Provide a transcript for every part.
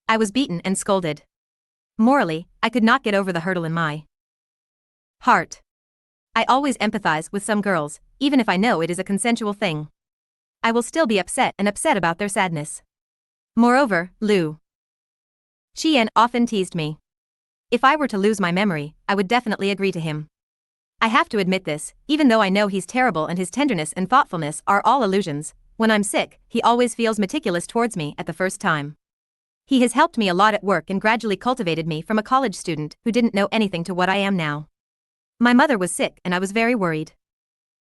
I was beaten and scolded. Morally, I could not get over the hurdle in my heart. I always empathize with some girls, even if I know it is a consensual thing. I will still be upset about their sadness. Moreover, Liu Qian often teased me. If I were to lose my memory, I would definitely agree to him. I have to admit this, even though I know he's terrible and his tenderness and thoughtfulness are all illusions. When I'm sick, he always feels meticulous towards me at the first time. He has helped me a lot at work and gradually cultivated me from a college student who didn't know anything to what I am now. My mother was sick and I was very worried.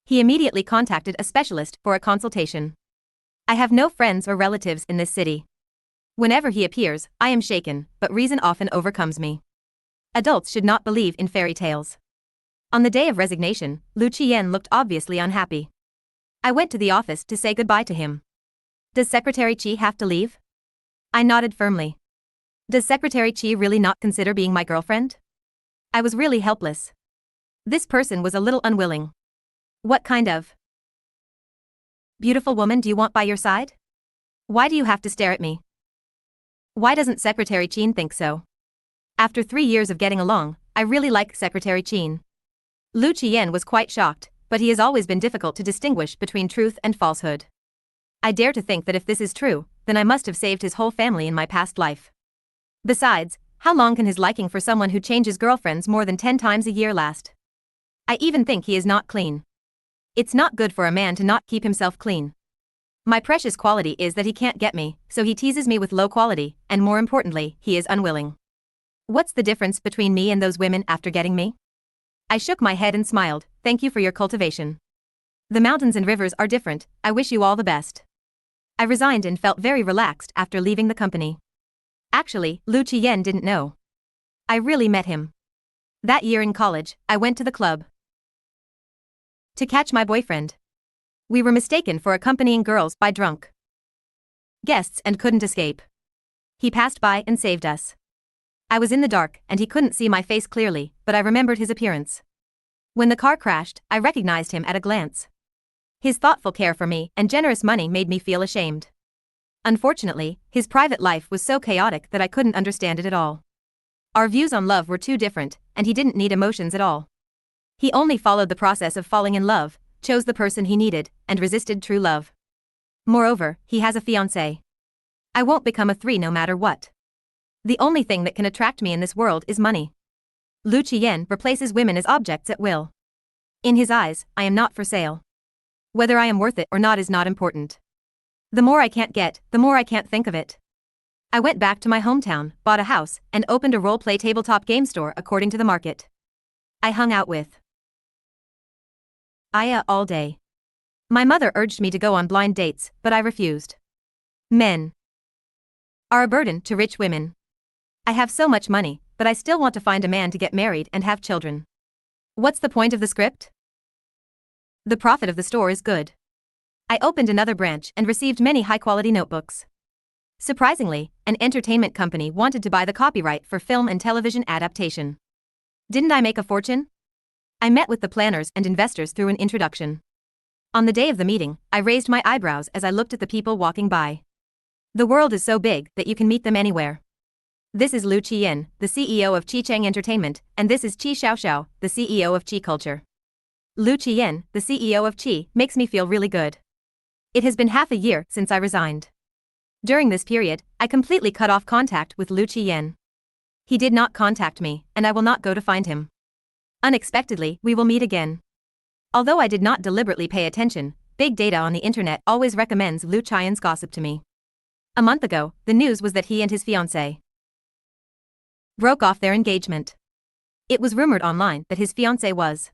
He immediately contacted a specialist for a consultation. I have no friends or relatives in this city. Whenever he appears, I am shaken, but reason often overcomes me. Adults should not believe in fairy tales. On the day of resignation, Liu Qian looked obviously unhappy. I went to the office to say goodbye to him. Does Secretary Qi have to leave? I nodded firmly. Does Secretary Qi really not consider being my girlfriend? I was really helpless. This person was a little unwilling. What kind of beautiful woman do you want by your side? Why do you have to stare at me? Why doesn't Secretary Qin think so? After 3 years of getting along, I really like Secretary Qin. Liu Qian was quite shocked, but he has always been difficult to distinguish between truth and falsehood. I dare to think that if this is true, then I must have saved his whole family in my past life. Besides, how long can his liking for someone who changes girlfriends more than 10 times a year last? I even think he is not clean. It's not good for a man to not keep himself clean. My precious quality is that he can't get me, so he teases me with low quality, and more importantly, he is unwilling. What's the difference between me and those women after getting me? I shook my head and smiled. Thank you for your cultivation. The mountains and rivers are different. I wish you all the best. I resigned and felt very relaxed after leaving the company. Actually, Liu Qian didn't know. I really met him. That year in college, I went to the club to catch my boyfriend. We were mistaken for accompanying girls by drunk guests and couldn't escape. He passed by and saved us. I was in the dark and he couldn't see my face clearly, but I remembered his appearance. When the car crashed, I recognized him at a glance. His thoughtful care for me and generous money made me feel ashamed. Unfortunately, his private life was so chaotic that I couldn't understand it at all. Our views on love were too different, and he didn't need emotions at all. He only followed the process of falling in love, chose the person he needed, and resisted true love. Moreover, he has a fiancée. I won't become a 3 no matter what. The only thing that can attract me in this world is money. Liu Qian replaces women as objects at will. In his eyes, I am not for sale. Whether I am worth it or not is not important. The more I can't get, the more I can't think of it. I went back to my hometown, bought a house, and opened a role-play tabletop game store according to the market. I hung out with Aya all day. My mother urged me to go on blind dates, but I refused. Men are a burden to rich women. I have so much money, but I still want to find a man to get married and have children. What's the point of the script? The profit of the store is good. I opened another branch and received many high-quality notebooks. Surprisingly, an entertainment company wanted to buy the copyright for film and television adaptation. Didn't I make a fortune? I met with the planners and investors through an introduction. On the day of the meeting, I raised my eyebrows as I looked at the people walking by. The world is so big that you can meet them anywhere. This is Liu Qian, the CEO of Qicheng Entertainment, and this is Qi Xiaoxiao, the CEO of Qi Culture. Liu Qian, the CEO of Qi, makes me feel really good. It has been half a year since I resigned. During this period, I completely cut off contact with Liu Qian. He did not contact me, and I will not go to find him. Unexpectedly, we will meet again. Although I did not deliberately pay attention, big data on the internet always recommends Liu Qian's gossip to me. A month ago, the news was that he and his fiancée broke off their engagement. It was rumored online that his fiancée was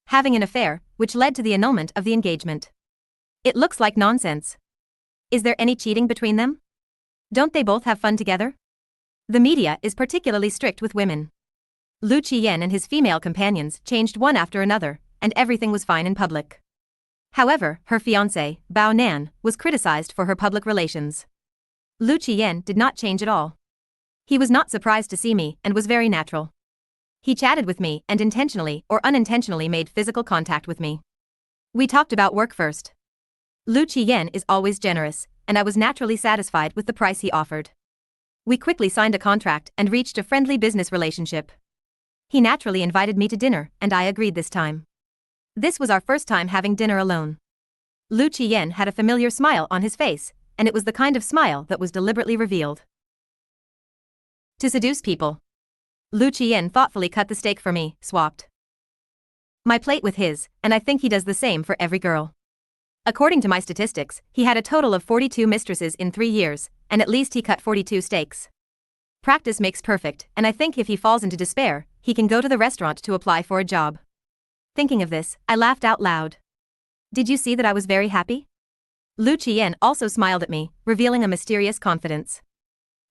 having an affair, which led to the annulment of the engagement. It looks like nonsense. Is there any cheating between them? Don't they both have fun together? The media is particularly strict with women. Liu Qian and his female companions changed one after another, and everything was fine in public. However, her fiancé, Bao Nan, was criticized for her public relations. Liu Qian did not change at all. He was not surprised to see me and was very natural. He chatted with me and intentionally or unintentionally made physical contact with me. We talked about work first. Liu Qian is always generous, and I was naturally satisfied with the price he offered. We quickly signed a contract and reached a friendly business relationship. He naturally invited me to dinner, and I agreed this time. This was our first time having dinner alone. Lu Qiyan had a familiar smile on his face, and it was the kind of smile that was deliberately revealed to seduce people. Lu Qiyan thoughtfully cut the steak for me, swapped my plate with his, and I think he does the same for every girl. According to my statistics, he had a total of 42 mistresses in 3 years, and at least he cut 42 steaks. Practice makes perfect, and I think if he falls into despair, he can go to the restaurant to apply for a job. Thinking of this, I laughed out loud. Did you see that I was very happy? Lu Qiyan also smiled at me, revealing a mysterious confidence.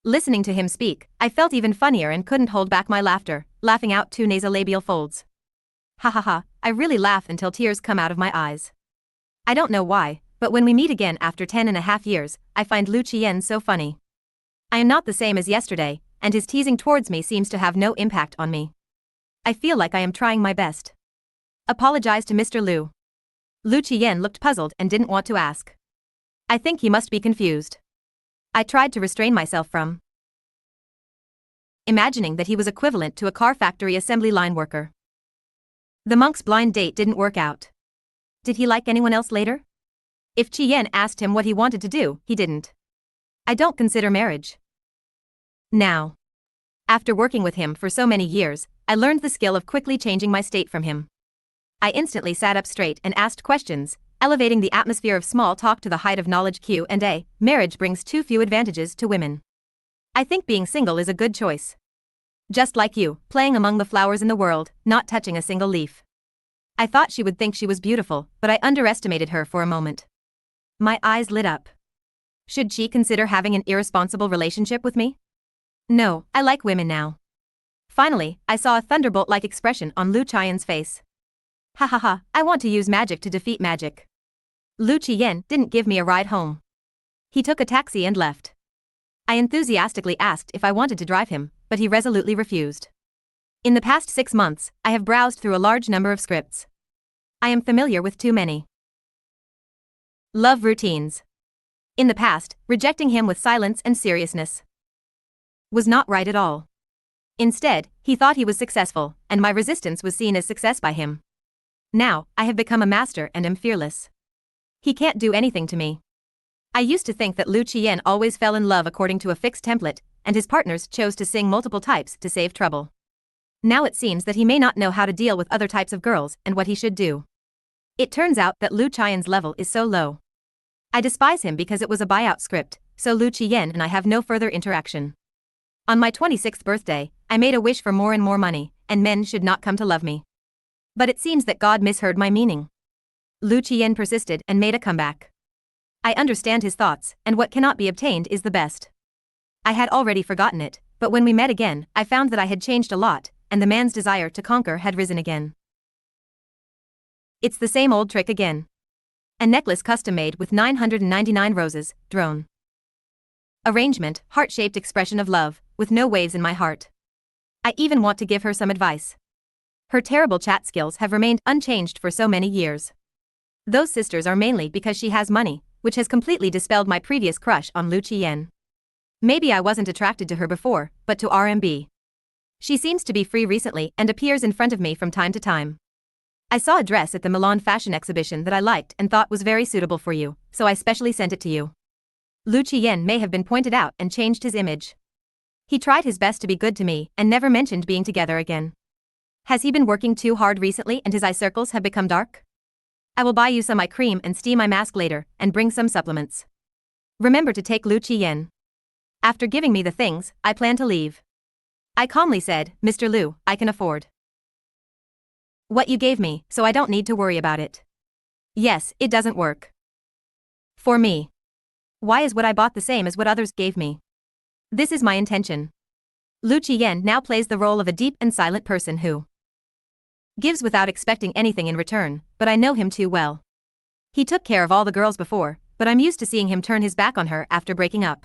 Listening to him speak, I felt even funnier and couldn't hold back my laughter, laughing out 2 nasolabial folds. Ha ha ha, I really laugh until tears come out of my eyes. I don't know why, but when we meet again after 10.5 years, I find Lu Qiyan so funny. I am not the same as yesterday, and his teasing towards me seems to have no impact on me. I feel like I am trying my best. Apologize to Mr. Lu. Lu Qiyan looked puzzled and didn't want to ask. I think he must be confused. I tried to restrain myself from imagining that he was equivalent to a car factory assembly line worker. The monk's blind date didn't work out. Did he like anyone else later? If Qiyan asked him what he wanted to do, he didn't. I don't consider marriage. Now, after working with him for so many years, I learned the skill of quickly changing my state from him. I instantly sat up straight and asked questions, elevating the atmosphere of small talk to the height of knowledge. Q&A. Marriage brings too few advantages to women. I think being single is a good choice. Just like you, playing among the flowers in the world, not touching a single leaf. I thought she would think she was beautiful, but I underestimated her for a moment. My eyes lit up. Should she consider having an irresponsible relationship with me? No, I like women now. Finally, I saw a thunderbolt-like expression on Lu Qiyan's face. Ha ha ha, I want to use magic to defeat magic. Lu Qiyan didn't give me a ride home. He took a taxi and left. I enthusiastically asked if I wanted to drive him, but he resolutely refused. In the past 6 months, I have browsed through a large number of scripts. I am familiar with too many love routines. In the past, rejecting him with silence and seriousness was not right at all. Instead, he thought he was successful, and my resistance was seen as success by him. Now, I have become a master and am fearless. He can't do anything to me. I used to think that Lu Qiyan always fell in love according to a fixed template, and his partners chose to sing multiple types to save trouble. Now it seems that he may not know how to deal with other types of girls and what he should do. It turns out that Lu Qiyan's level is so low. I despise him because it was a buyout script, so Lu Qiyan and I have no further interaction. On my 26th birthday, I made a wish for more and more money, and men should not come to love me. But it seems that God misheard my meaning. Lu Qiyan persisted and made a comeback. I understand his thoughts, and what cannot be obtained is the best. I had already forgotten it, but when we met again, I found that I had changed a lot, and the man's desire to conquer had risen again. It's the same old trick again. A necklace custom-made with 999 roses, drone. Arrangement, heart-shaped expression of love, with no waves in my heart. I even want to give her some advice. Her terrible chat skills have remained unchanged for so many years. Those sisters are mainly because she has money, which has completely dispelled my previous crush on Lu Qiyan. Maybe I wasn't attracted to her before, but to RMB. She seems to be free recently and appears in front of me from time to time. I saw a dress at the Milan fashion exhibition that I liked and thought was very suitable for you, so I specially sent it to you. Lu Qiyan may have been pointed out and changed his image. He tried his best to be good to me and never mentioned being together again. Has he been working too hard recently and his eye circles have become dark? I will buy you some eye cream and steam eye mask later, and bring some supplements. Remember to take Lu Qiyan. After giving me the things, I plan to leave. I calmly said, Mr. Lu, I can afford what you gave me, so I don't need to worry about it. Yes, it doesn't work for me. Why is what I bought the same as what others gave me? This is my intention. Lu Qiyan now plays the role of a deep and silent person who gives without expecting anything in return, but I know him too well. He took care of all the girls before, but I'm used to seeing him turn his back on her after breaking up.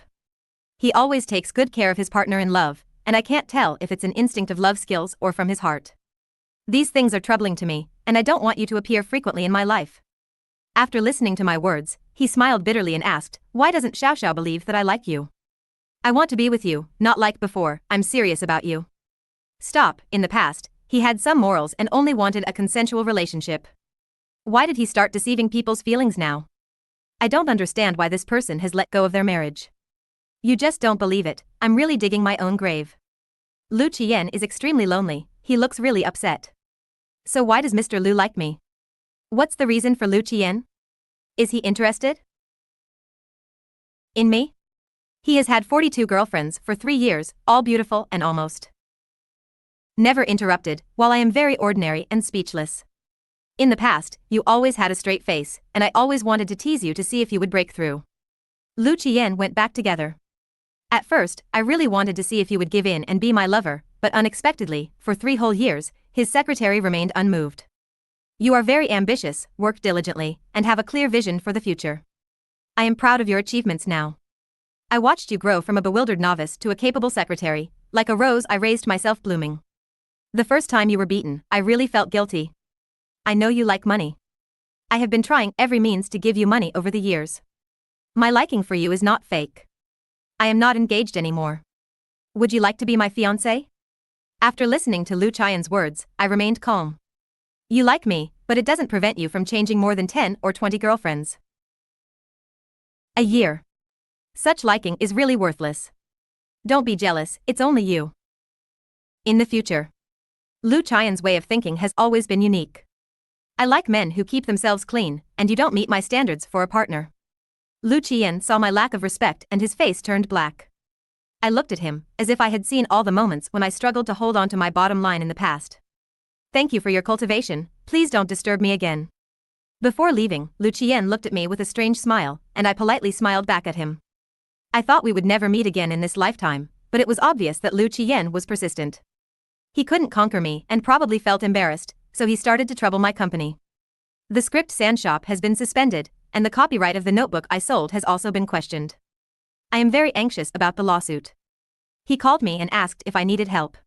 He always takes good care of his partner in love, and I can't tell if it's an instinct of love skills or from his heart. These things are troubling to me, and I don't want you to appear frequently in my life. After listening to my words, he smiled bitterly and asked, why doesn't Xiao Xiao believe that I like you? I want to be with you, not like before, I'm serious about you. Stop, in the past, he had some morals and only wanted a consensual relationship. Why did he start deceiving people's feelings now? I don't understand why this person has let go of their marriage. You just don't believe it, I'm really digging my own grave. Lu Qian is extremely lonely, he looks really upset. So why does Mr. Lu like me? What's the reason for Lu Qian? Is he interested in me? He has had 42 girlfriends for 3 years, all beautiful and almost never interrupted, while I am very ordinary and speechless. In the past, you always had a straight face, and I always wanted to tease you to see if you would break through. Lu Qian went back together. At first, I really wanted to see if you would give in and be my lover, but unexpectedly, for 3 whole years, his secretary remained unmoved. You are very ambitious, work diligently, and have a clear vision for the future. I am proud of your achievements now. I watched you grow from a bewildered novice to a capable secretary. Like a rose, I raised myself blooming. The first time you were beaten, I really felt guilty. I know you like money. I have been trying every means to give you money over the years. My liking for you is not fake. I am not engaged anymore. Would you like to be my fiancé? After listening to Lu Qian's words, I remained calm. You like me, but it doesn't prevent you from changing more than 10 or 20 girlfriends a year. Such liking is really worthless. Don't be jealous, it's only you. In the future. Lu Qian's way of thinking has always been unique. I like men who keep themselves clean, and you don't meet my standards for a partner. Lu Qian saw my lack of respect and his face turned black. I looked at him, as if I had seen all the moments when I struggled to hold on to my bottom line in the past. Thank you for your cultivation, please don't disturb me again. Before leaving, Lu Qian looked at me with a strange smile, and I politely smiled back at him. I thought we would never meet again in this lifetime, but it was obvious that Lu Qian was persistent. He couldn't conquer me and probably felt embarrassed, so he started to trouble my company. The script sand shop has been suspended, and the copyright of the notebook I sold has also been questioned. I am very anxious about the lawsuit. He called me and asked if I needed help.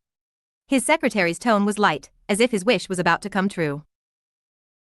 His secretary's tone was light, as if his wish was about to come true.